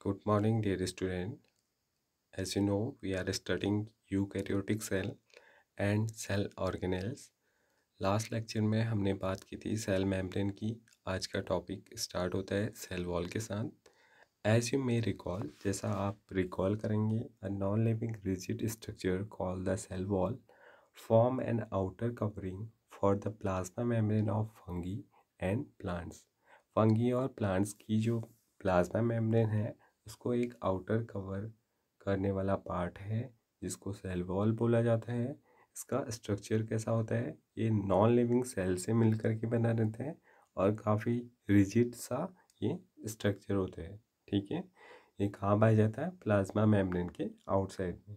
Good morning, dear student. As you know, we are studying eukaryotic cell and cell organelles. Last lecture में हमने बात की थी cell membrane की. आज का टॉपिक स्टार्ट होता है सेल वॉल के साथ. एज यू मे रिकॉल, जैसा आप रिकॉल करेंगे, a non living rigid structure call the cell wall form an outer covering for the plasma membrane of fungi and plants. Fungi और plants की जो प्लाज्मा मेम्ब्रेन है उसको एक आउटर कवर करने वाला पार्ट है जिसको सेल वॉल बोला जाता है. इसका स्ट्रक्चर कैसा होता है? ये नॉन लिविंग सेल से मिलकर के बना रहता है और काफ़ी रिजिड सा ये स्ट्रक्चर होता है. ठीक है, ये कहाँ पाया जाता है? प्लाज्मा मेम्ब्रेन के आउटसाइड में.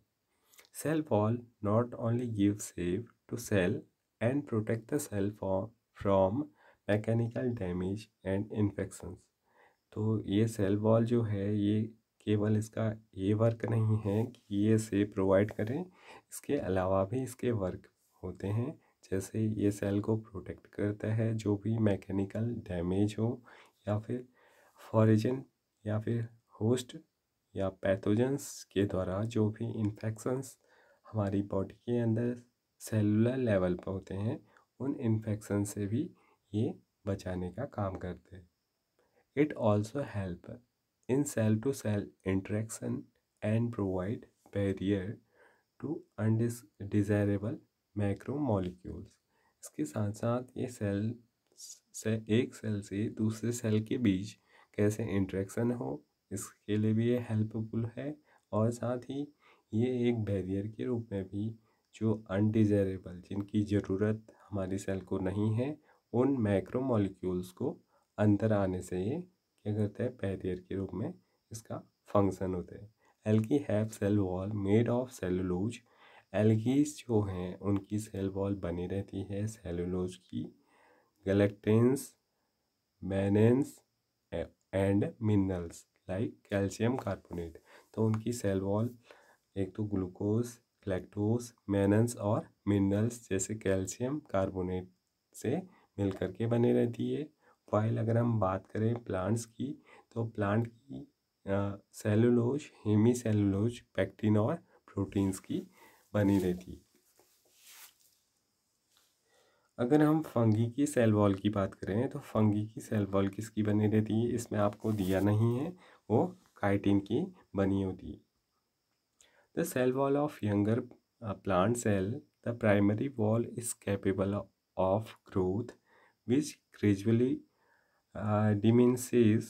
Cell wall not only give shape to cell and protect the cell from mechanical damage and infections. तो ये सेल वॉल जो है ये केवल इसका ये वर्क नहीं है कि ये शेप प्रोवाइड करें, इसके अलावा भी इसके वर्क होते हैं. जैसे ये सेल को प्रोटेक्ट करता है जो भी मैकेनिकल डैमेज हो या फिर फॉरिजन या फिर होस्ट या पैथोजेंस के द्वारा जो भी इन्फेक्शंस हमारी बॉडी के अंदर सेलुलर लेवल पर होते हैं उन इन्फेक्शन से भी ये बचाने का काम करते हैं. It also help in cell-to-cell interaction and provide barrier to undesirable macromolecules. इसके साथ साथ ये सेल से एक सेल से दूसरे सेल के बीच कैसे इंटरेक्शन हो इसके लिए भी ये हेल्पफुल है. और साथ ही ये एक बैरियर के रूप में भी जो अनडिजायरेबल जिनकी ज़रूरत हमारी सेल को नहीं है उन मैक्रोमोलिक्यूल्स को अंदर आने से ये क्या करता है? बैरियर के रूप में इसका फंक्शन होता है. Algae have cell wall made of cellulose. Algaes जो हैं उनकी सेल वॉल बनी रहती है सेलुलोज की. Galactans, mannans and minerals like calcium carbonate. तो उनकी सेल वॉल एक तो ग्लूकोज, लैक्टोज, मैनन्स और मिनरल्स जैसे कैल्शियम कार्बोनेट से मिलकर के बनी रहती है. फाइल अगर हम बात करें प्लांट्स की तो प्लांट की सेलुलोज, हेमी सेलुलोज, पैक्टिन और प्रोटीन्स की बनी रहती है. अगर हम फंगी की सेल वॉल की बात करें तो फंगी की सेल वॉल किसकी बनी रहती है? इसमें आपको दिया नहीं है, वो काइटिन की बनी होती है. The cell wall of younger plant cell, the primary wall is capable of growth which gradually diminishes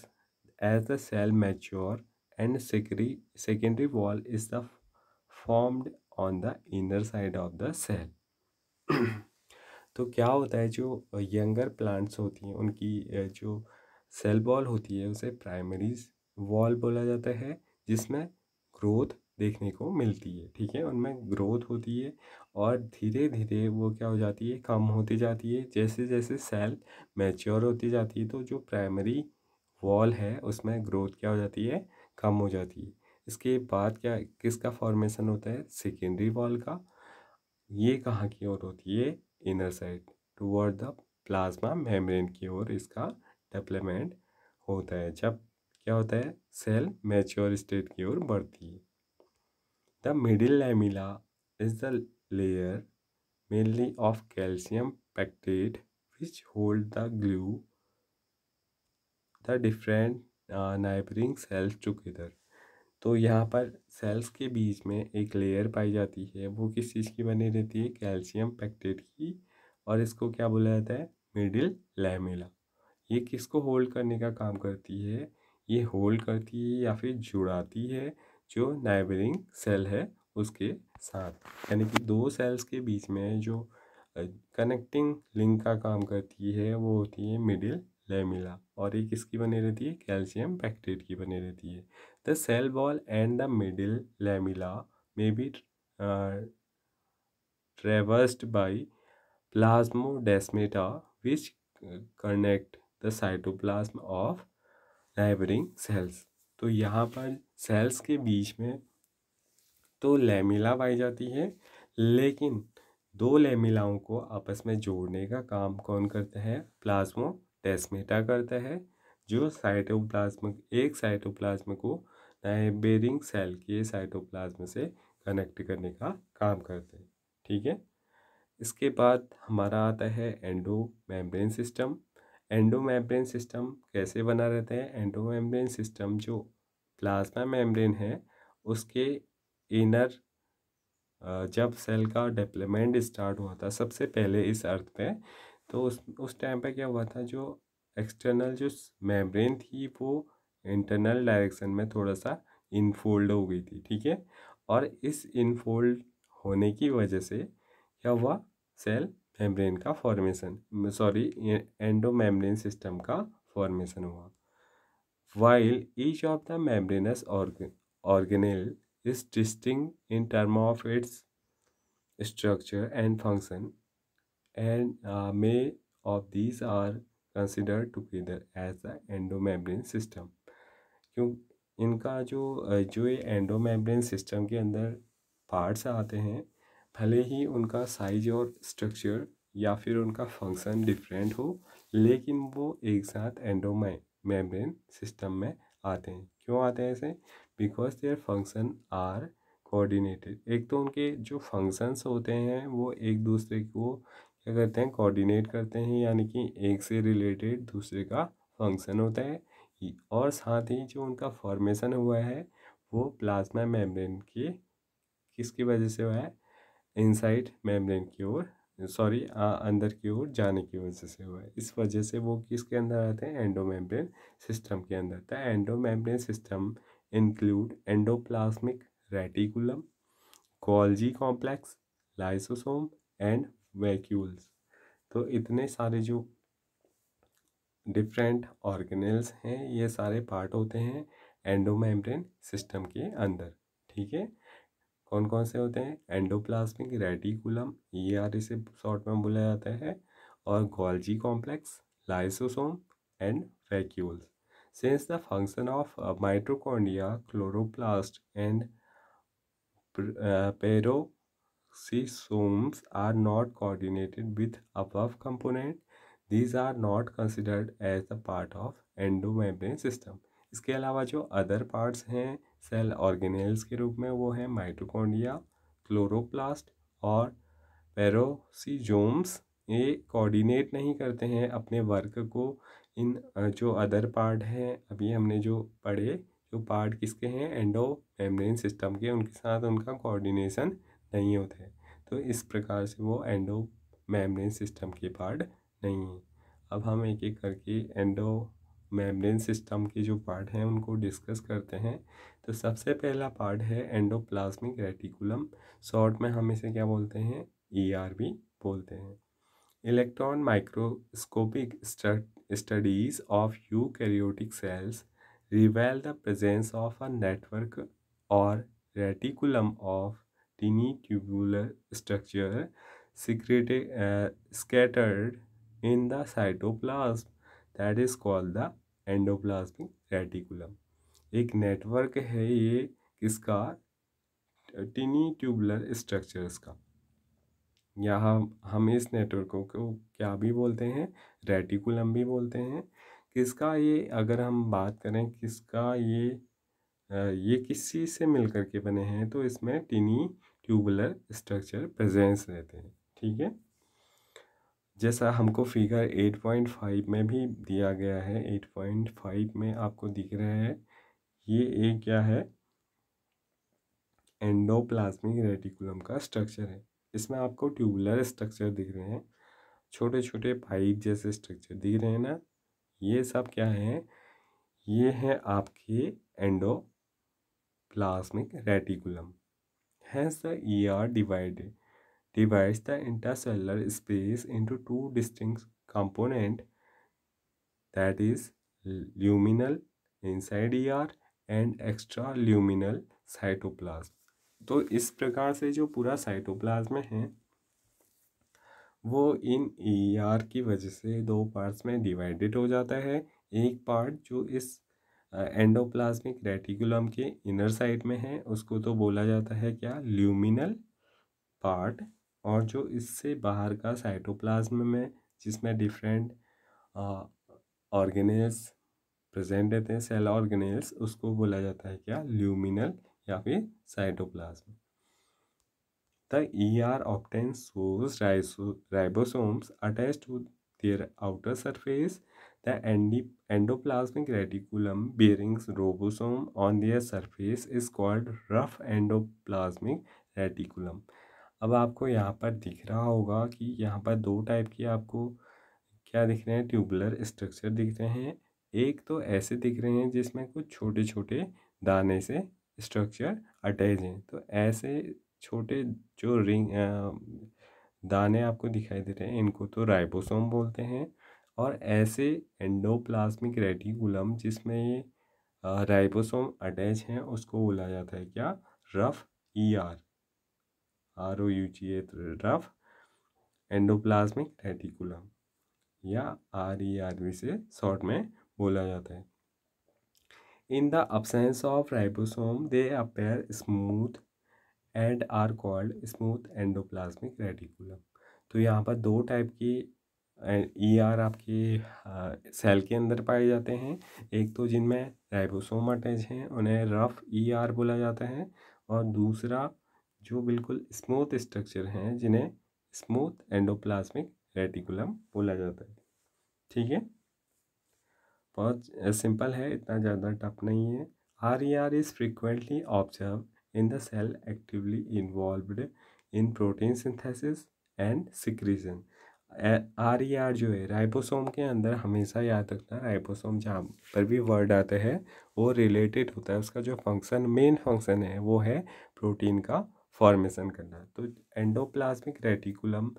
as the cell mature and secondary wall is the formed on the inner side of the cell. तो क्या होता है जो younger plants होती हैं उनकी जो cell wall होती है उसे प्राइमरी वॉल बोला जाता है जिसमें ग्रोथ देखने को मिलती है. ठीक है, उनमें ग्रोथ होती है और धीरे धीरे वो क्या हो जाती है? कम होती जाती है. जैसे जैसे सेल मैच्योर होती जाती है तो जो प्राइमरी वॉल है उसमें ग्रोथ क्या हो जाती है? कम हो जाती है. इसके बाद क्या किसका फॉर्मेशन होता है? सेकेंडरी वॉल का. ये कहाँ की ओर होती है? Inner side toward the plasma membrane की ओर इसका डेवलपमेंट होता है जब क्या होता है? सेल मैच्योर स्टेट की ओर बढ़ती है. The middle lamella is the layer mainly of calcium pectate which hold the glue the different neighboring cells together. तो यहाँ पर सेल्स के बीच में एक लेयर पाई जाती है. वो किस चीज़ की बनी रहती है? कैल्शियम पैक्टेट की. और इसको क्या बोला जाता है? Middle lamella. ये किसको होल्ड करने का काम करती है? ये होल्ड करती है या फिर जुड़ाती है जो नाइबरिंग सेल है उसके साथ. यानी कि दो सेल्स के बीच में जो कनेक्टिंग लिंक का काम करती है वो होती है मिडिल लैमेला. और ये किसकी बनी रहती है? कैल्शियम पैक्टेट की बनी रहती है. The cell wall and the middle lamella may be traversed by plasmodesmata which connect the cytoplasm of neighboring cells. तो यहाँ पर सेल्स के बीच में तो लैमिला पाई जाती है लेकिन दो लैमिलाओं को आपस में जोड़ने का काम कौन करता है? प्लाज्मोडेस्मेटा करता है जो एक साइटोप्लाज्म को नाइबेरिंग सेल के साइटोप्लाज्म से कनेक्ट करने का काम करते हैं। ठीक है, इसके बाद हमारा आता है endo membrane system. Endo membrane system कैसे बना रहता है? एंडो मेम्ब्रेन सिस्टम जो प्लाज्मा मेम्ब्रेन है उसके इनर, जब सेल का डेवलपमेंट स्टार्ट हुआ था सबसे पहले इस अर्थ पे, तो उस टाइम पे क्या हुआ था, जो एक्सटर्नल जो मेम्ब्रेन थी वो इंटरनल डायरेक्शन में थोड़ा सा इनफोल्ड हो गई थी। ठीक है, और इस इनफोल्ड होने की वजह से क्या हुआ, सेल मेम्ब्रेन का formation, sorry endo membrane system का फॉर्मेशन हुआ। While each of the membranous organelle is distinct in terms of its structure and function, and many of these are considered together as the endomembrane system। क्यों इनका जो ये endomembrane system के अंदर parts आते हैं, भले ही उनका साइज और स्ट्रक्चर या फिर उनका फंक्शन डिफरेंट हो, लेकिन वो एक साथ एंडोमेम्ब्रेन सिस्टम में आते हैं। क्यों आते हैं ऐसे? Because their function are coordinated. एक तो उनके जो फंक्शंस होते हैं वो एक दूसरे को क्या करते हैं, कोऑर्डिनेट करते हैं, यानी कि एक से रिलेटेड दूसरे का फंक्शन होता है। और साथ ही जो उनका फॉर्मेशन हुआ है वो प्लाज्मा मेम्ब्रेन के किसकी वजह से हुआ है, इनसाइड मेम्ब्रेन की ओर, सॉरी अंदर की ओर जाने की वजह से हुआ है। इस वजह से वो किसके अंदर आते हैं, एंडोमेम्ब्रेन सिस्टम के अंदर। The endomembrane system include endoplasmic reticulum, Golgi complex, lysosome and vacuoles. तो इतने सारे जो डिफरेंट ऑर्गेनेल्स हैं, ये सारे पार्ट होते हैं एंडोमेम्ब्रेन सिस्टम के अंदर। ठीक है, कौन कौन से होते हैं? एंडोप्लाज्मिक रेटिकुलम, ER इसे शॉर्ट में बोला जाता है, और Golgi complex, lysosome and vacuoles. Since the function of mitochondria, chloroplast and peroxisomes are not coordinated with above component, these are not considered as a part of endomembrane system। इसके अलावा जो other parts हैं cell organelles के रूप में, वो हैं mitochondria, chloroplast और पेरोक्सिसोम्स। ये कोऑर्डिनेट नहीं करते हैं अपने वर्क को। इन जो अदर पार्ट हैं अभी हमने जो पढ़े, जो पार्ट किसके हैं, एंडो मेम्ब्रेन सिस्टम के, उनके साथ उनका कोऑर्डिनेशन नहीं होता है। तो इस प्रकार से वो एंडो मेम्ब्रेन सिस्टम के पार्ट नहीं हैं। अब हम एक एक करके एंडो मेम्ब्रेन सिस्टम के जो पार्ट हैं उनको डिस्कस करते हैं। तो सबसे पहला पार्ट है एंडोप्लाज्मिक रेटिकुलम, शॉर्ट में हम इसे क्या बोलते हैं, ER भी बोलते हैं। Electron microscopic studies of eukaryotic cells reveal the presence of a network or reticulum of tiny tubular structure scattered in the cytoplasm that is called the endoplasmic reticulum। एक नेटवर्क है ये किसका, टिनी ट्यूबुलर स्ट्रक्चर्स का। यहाँ हम इस नेटवर्कों को क्या भी बोलते हैं, रेटिकुलम भी बोलते हैं। किसका ये, अगर हम बात करें किसका ये किस चीज़ से मिल कर के बने हैं, तो इसमें टिनी ट्यूबुलर स्ट्रक्चर प्रेजेंस रहते हैं। ठीक है, जैसा हमको फिगर 8.5 में भी दिया गया है, 8.5 में आपको दिख रहा है, ये एक क्या है, एंडोप्लाज्मिक रेटिकुलम का स्ट्रक्चर है। इसमें आपको ट्यूबुलर स्ट्रक्चर दिख रहे हैं, छोटे छोटे पाइप जैसे स्ट्रक्चर दिख रहे हैं ना, ये सब क्या है, ये है आपके endoplasmic reticulum. Hence the ER divides the intercellular space into two distinct components, that is luminal inside ER and extraluminal cytoplasm। तो इस प्रकार से जो पूरा साइटोप्लाज्म है वो इन ER की वजह से दो पार्ट्स में डिवाइडेड हो जाता है। एक पार्ट जो इस एंडोप्लाज्मिक रेटिकुलम के इनर साइड में है उसको तो बोला जाता है क्या, ल्यूमिनल पार्ट। और जो इससे बाहर का साइटोप्लाज्म में जिसमें डिफरेंट ऑर्गेनेल्स प्रेजेंट रहते हैं सेल ऑर्गेनेल्स, उसको बोला जाता है क्या, ल्यूमिनल या फिर cytoplasm. The ER often shows ribosomes attached to their outer surface. The endoplasmic reticulum bearing ribosome on their surface is called rough endoplasmic reticulum. अब आपको यहाँ पर दिख रहा होगा कि यहाँ पर दो टाइप की आपको क्या दिख रहे हैं, ट्यूबुलर स्ट्रक्चर दिख रहे हैं। एक तो ऐसे दिख रहे हैं जिसमें कुछ छोटे छोटे दाने से स्ट्रक्चर अटैच हैं, तो ऐसे छोटे जो दाने आपको दिखाई दे रहे हैं इनको तो राइबोसोम बोलते हैं। और ऐसे एंडोप्लाज्मिक रेटिकुलम जिसमें ये राइबोसोम अटैच हैं उसको बोला जाता है क्या, rough ROUGH, rough endoplasmic reticulum या RERV से शॉर्ट में बोला जाता है। In the absence of ribosome they appear smooth and are called smooth endoplasmic reticulum। तो यहाँ पर दो टाइप की ER आपके सेल के अंदर पाए जाते हैं। एक तो जिनमें राइबोसोम अटैच हैं उन्हें रफ ER बोला जाता है, और दूसरा जो बिल्कुल स्मूथ स्ट्रक्चर हैं जिन्हें स्मूथ एंडोप्लाज्मिक रेटिकुलम बोला जाता है। ठीक है, बहुत सिंपल है, इतना ज़्यादा टफ नहीं है। RER is frequently observe in the cell actively involved in protein synthesis and secretion. RER जो है राइबोसोम के अंदर, हमेशा याद रखना राइबोसोम जहाँ पर भी वर्ड आते हैं वो रिलेटेड होता है, उसका जो फंक्शन, मेन फंक्शन है वो है प्रोटीन का फॉर्मेशन करना। तो एंडोप्लाज्मिक रेटिकुलम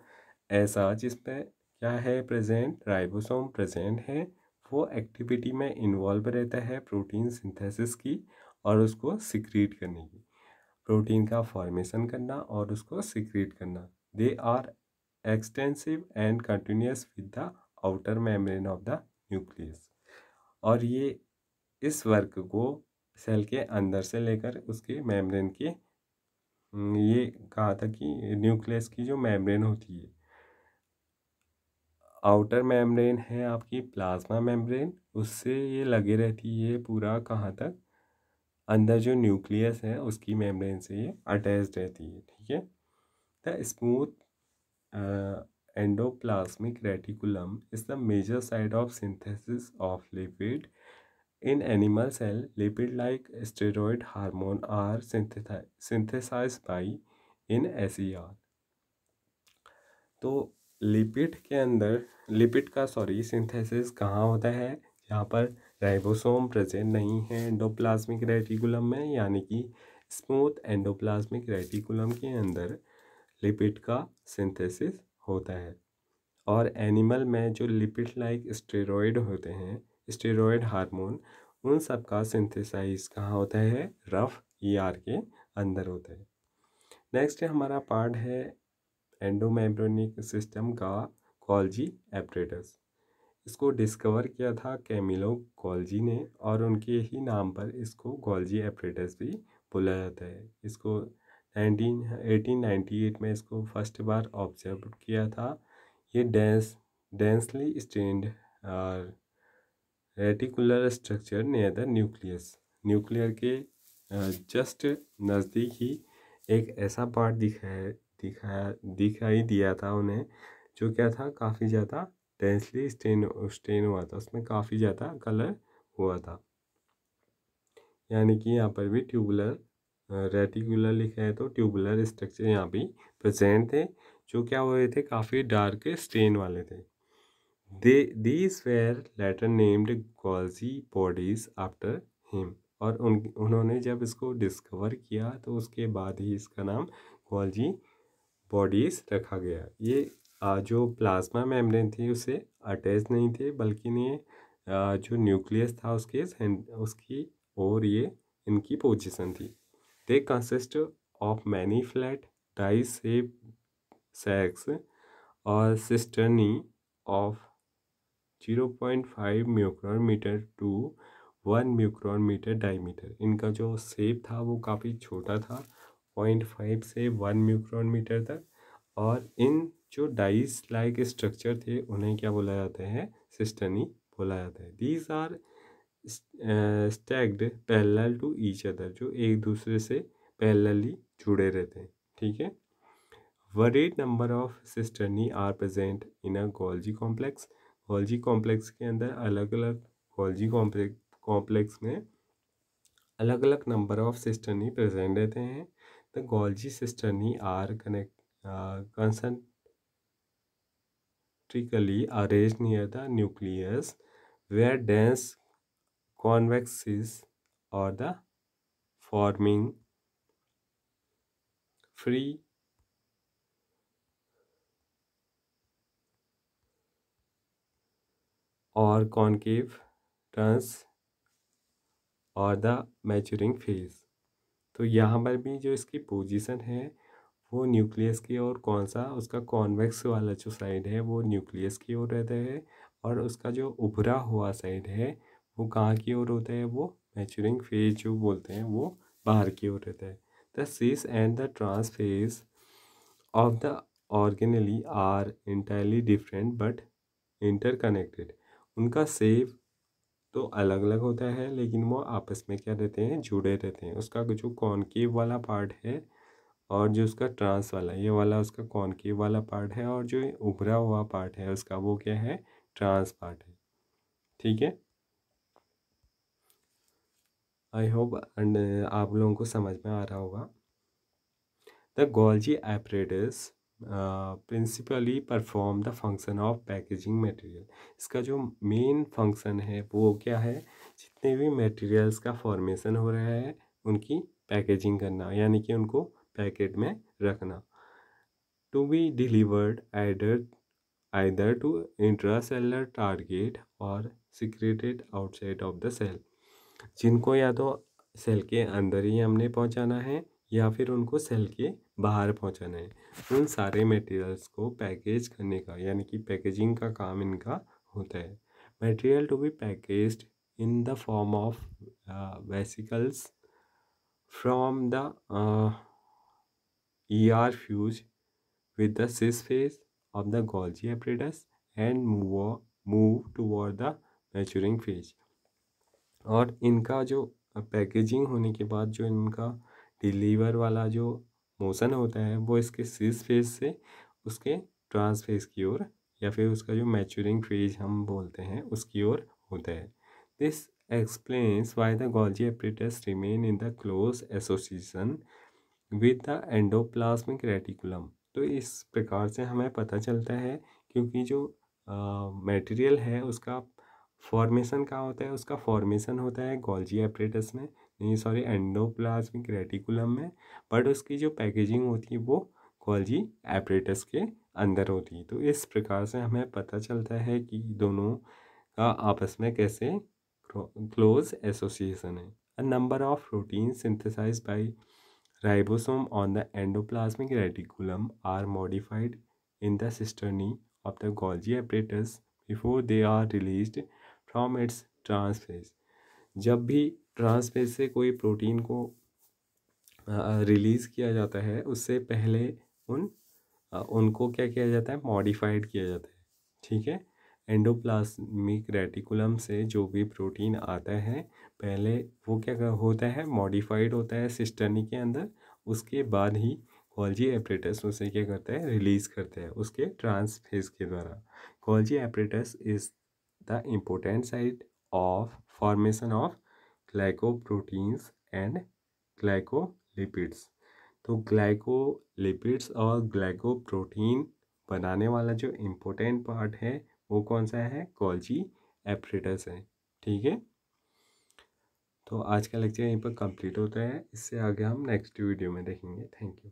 ऐसा जिसमें क्या है प्रेजेंट, राइबोसोम प्रेजेंट है, वो एक्टिविटी में इन्वॉल्व रहता है प्रोटीन सिंथेसिस की और उसको सिक्रीट करने की, प्रोटीन का फॉर्मेशन करना और उसको सिक्रीट करना। They are extensive and continuous with the outer membrane of the nucleus. और ये इस वर्क को सेल के अंदर से लेकर उसके मेम्ब्रेन के ये कहा था कि न्यूक्लियस की जो मेम्ब्रेन होती है, आउटर मेम्ब्रेन है आपकी प्लाज्मा मेम्ब्रेन, उससे ये लगे रहती है पूरा कहाँ तक, अंदर जो न्यूक्लियस है उसकी मेम्ब्रेन से ये अटैच रहती है। ठीक है, the smooth endoplasmic reticulum is the major site of synthesis of lipid in animal cell. Lipid like steroid hormone are synthesized by in SER। तो लिपिड के अंदर, लिपिड का सिंथेसिस कहाँ होता है, यहाँ पर राइबोसोम प्रेजेंट नहीं है एंडोप्लाज्मिक रेटिकुलम में, यानी कि स्मूथ एंडोप्लाज्मिक रेटिकुलम के अंदर लिपिड का सिंथेसिस होता है। और एनिमल में जो लिपिड लाइक स्टेरॉयड होते हैं, स्टेरॉयड हार्मोन, उन सब का सिंथेसाइज कहाँ होता है, रफ ER के अंदर होता है। नेक्स्ट हमारा पार्ट है एंडोमेम्ब्रेनिक सिस्टम का गोल्जी एपरेटस। इसको डिस्कवर किया था कैमिलो गोल्जी ने, और उनके ही नाम पर इसको गोल्जी एपरेटस भी बोला जाता है। इसको 1898 में इसको फर्स्ट बार ऑब्जर्व किया था। ये densely stained reticular structure near the nucleus, nuclear के जस्ट नज़दीक ही एक ऐसा पार्ट दिखाई दिया था उन्हें, जो क्या था, काफ़ी ज़्यादा डेंसली स्टेन हुआ था, उसमें काफ़ी ज़्यादा कलर हुआ था। यानी कि यहाँ पर भी ट्यूबुलर रेटिकुलर लिखा है तो ट्यूबुलर स्ट्रक्चर यहाँ भी प्रेजेंट थे, जो क्या हुए थे, काफ़ी डार्क स्टेन वाले थे। These were later named Golgi bodies after him। और उन्होंने जब इसको डिस्कवर किया तो उसके बाद ही इसका नाम गोल्जी बॉडीज़ रखा गया। ये जो प्लाज्मा मेम्ब्रेन थी उससे अटैच नहीं थे, बल्कि ये जो न्यूक्लियस था उसकी और ये इनकी पोजीशन थी। They consist of many flat die shape sacs और cisternae of 0.5 micron meter to 1 micron meter diameter. इनका जो शेप था वो काफ़ी छोटा था, 0.5 से 1 म्यूक्रॉन मीटर तक। और इन जो डाइस लाइक स्ट्रक्चर थे उन्हें क्या बोला जाता है, सिस्टनी बोला जाता है। These are stacked parallel to each other, जो एक दूसरे से पैरेलली जुड़े रहते हैं। ठीक है। varied number of cisternae are present in a Golgi complex। Golgi complex के अंदर अलग अलग Golgi complex में अलग अलग नंबर ऑफ cisternae प्रेजेंट रहते हैं। The Golgi cisternae are concentrically arranged near the nucleus where dense convexes or the forming free और कॉनकेव टर्न्स और द मैच्योरिंग फेज। तो यहाँ पर भी जो इसकी पोजीशन है वो न्यूक्लियस की ओर, कौन सा उसका कॉन्वेक्स वाला जो साइड है वो न्यूक्लियस की ओर रहता है, और उसका जो उभरा हुआ साइड है वो कहाँ की ओर होता है, वो मैच्योरिंग फेज जो बोलते हैं वो बाहर की ओर रहता है। The cis and the trans face of the organelle are entirely different but interconnected. उनका सेव तो अलग अलग होता है लेकिन वो आपस में क्या रहते हैं, जुड़े रहते हैं। उसका जो कॉनकेव वाला पार्ट है और जो उसका ट्रांस वाला, ये वाला उसका कॉनकेव वाला पार्ट है, और जो उभरा हुआ पार्ट है उसका वो क्या है, ट्रांस पार्ट है। ठीक है। आई होप आप लोगों को समझ में आ रहा होगा। The Golgi apparatus principally perform the function of packaging material. इसका जो मेन फंक्शन है वो क्या है, जितने भी मटेरियल्स का फॉर्मेशन हो रहा है उनकी पैकेजिंग करना, यानी कि उनको पैकेट में रखना। To be delivered either to intracellular target और secreted outside of the cell। जिनको या तो सेल के अंदर ही हमने पहुंचाना है या फिर उनको सेल के बाहर पहुंचाना है। उन सारे मटेरियल्स को पैकेज करने का, यानी कि पैकेजिंग का काम इनका होता है। Material to be packaged in the form of vesicles from the ER fuse with the cis phase of the Golgi apparatus and move toward the maturing phase। और इनका जो पैकेजिंग होने के बाद जो इनका डिलीवर वाला जो मोशन होता है वो इसके सिस फेज से उसके ट्रांस फेज की ओर, या फिर उसका जो मैच्योरिंग फेज हम बोलते हैं उसकी ओर होता है। This explains why the Golgi apparatus remain in the close association with the endoplasmic reticulum. तो इस प्रकार से हमें पता चलता है क्योंकि जो मटेरियल है उसका फॉर्मेशन कहाँ होता है, उसका फॉर्मेशन होता है Golgi apparatus में, नहीं सॉरी एंडोप्लाज्मिक रेटिकुलम में, बट उसकी जो पैकेजिंग होती है वो Golgi apparatus के अंदर होती है। तो इस प्रकार से हमें पता चलता है कि दोनों का आपस में कैसे क्लोज एसोसिएशन है। A number of protein synthesized by ribosome on the endoplasmic reticulum are modified in the cisternae of the Golgi apparatus before they are released from its transphase। जब भी ट्रांसफेज से कोई प्रोटीन को release किया जाता है उससे पहले उनको क्या किया जाता है, मॉडिफाइड किया जाता है। ठीक है। एंडोप्लाज्मिक रेटिकुलम से जो भी प्रोटीन आता है पहले वो क्या होता है, मॉडिफाइड होता है सिस्टर्नी के अंदर, उसके बाद ही Golgi apparatus उसे क्या करता है, रिलीज़ करता है उसके ट्रांसफेज के द्वारा। Golgi apparatus is the important site of formation of glycoproteins and glycolipids। तो ग्लाइकोलिपिड्स और ग्लाइकोप्रोटीन बनाने वाला जो इम्पोर्टेंट पार्ट है वो कौन सा है, Golgi apparatus है। ठीक है। तो आज का लेक्चर यहीं पर कंप्लीट होता है, इससे आगे हम नेक्स्ट वीडियो में देखेंगे। Thank you.